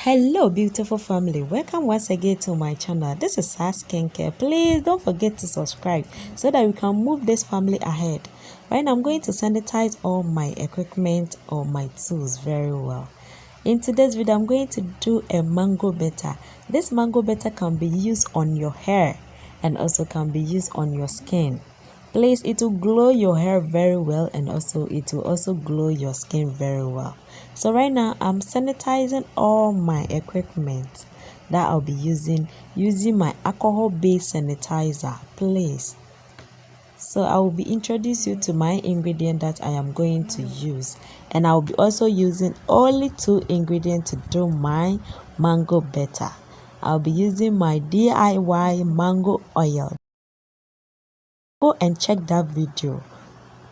Hello beautiful family, welcome once again to my channel. This is SAA Skincare. Please don't forget to subscribe so that we can move this family ahead. Right now I'm going to sanitize all my equipment or my tools very well. In today's video I'm going to do a mango butter. This mango butter can be used on your hair and also can be used on your skin. Please, it will glow your hair very well and also it will also glow your skin very well. So right now I'm sanitizing all my equipment that I'll be using my alcohol based sanitizer. Please, so I will be introduce you to my ingredient that I am going to use, and I'll be also using only 2 ingredients to do my mango butter. I'll be using my DIY mango oil. Go and check that video.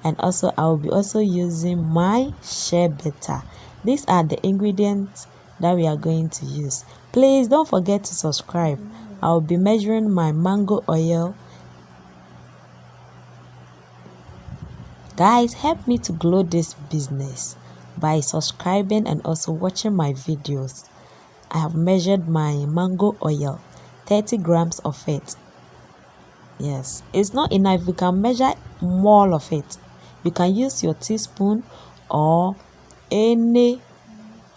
And also I will be also using my shea butter. These are the ingredients that we are going to use. Please don't forget to subscribe. I will be measuring my mango oil. Guys, help me to grow this business by subscribing and also watching my videos. I have measured my mango oil, 30 grams of it. Yes, it's not enough. You can measure more of it. You can use your teaspoon or any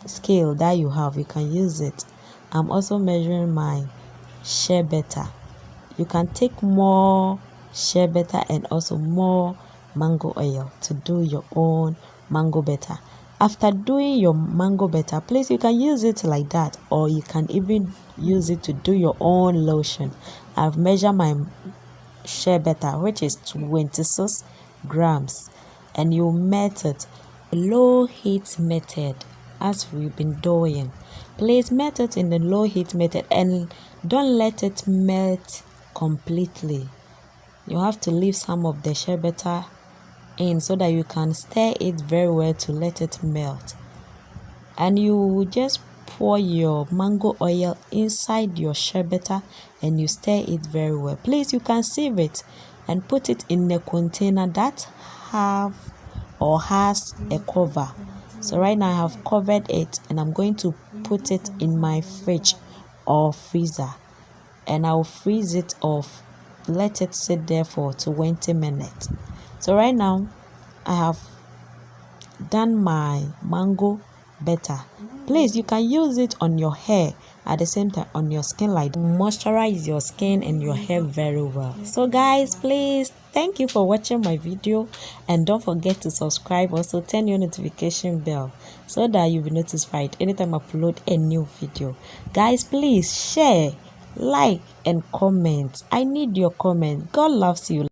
scale that you have. You can use it. I'm also measuring my shea butter. You can take more shea butter and also more mango oil to do your own mango butter. After doing your mango butter, please, you can use it like that, or you can even use it to do your own lotion. I've measured my shea butter, which is 26 grams, and you melt it low heat method as we've been doing. Please melt it in the low heat method and don't let it melt completely. You have to leave some of the shea butter in so that you can stir it very well to let it melt, and you will just pour your mango oil inside your shea butter and you stir it very well. Please, you can sieve it and put it in a container that has a cover. So right now I have covered it and I'm going to put it in my fridge or freezer, and I'll freeze it off, let it sit there for 20 minutes. So right now I have done my mango butter. Please, you can use it on your hair at the same time on your skin, like moisturize your skin and your hair very well. So guys, please, thank you for watching my video, and don't forget to subscribe. Also turn your notification bell so that you'll be notified anytime I upload a new video. Guys, please share, like and comment. I need your comment. God loves you.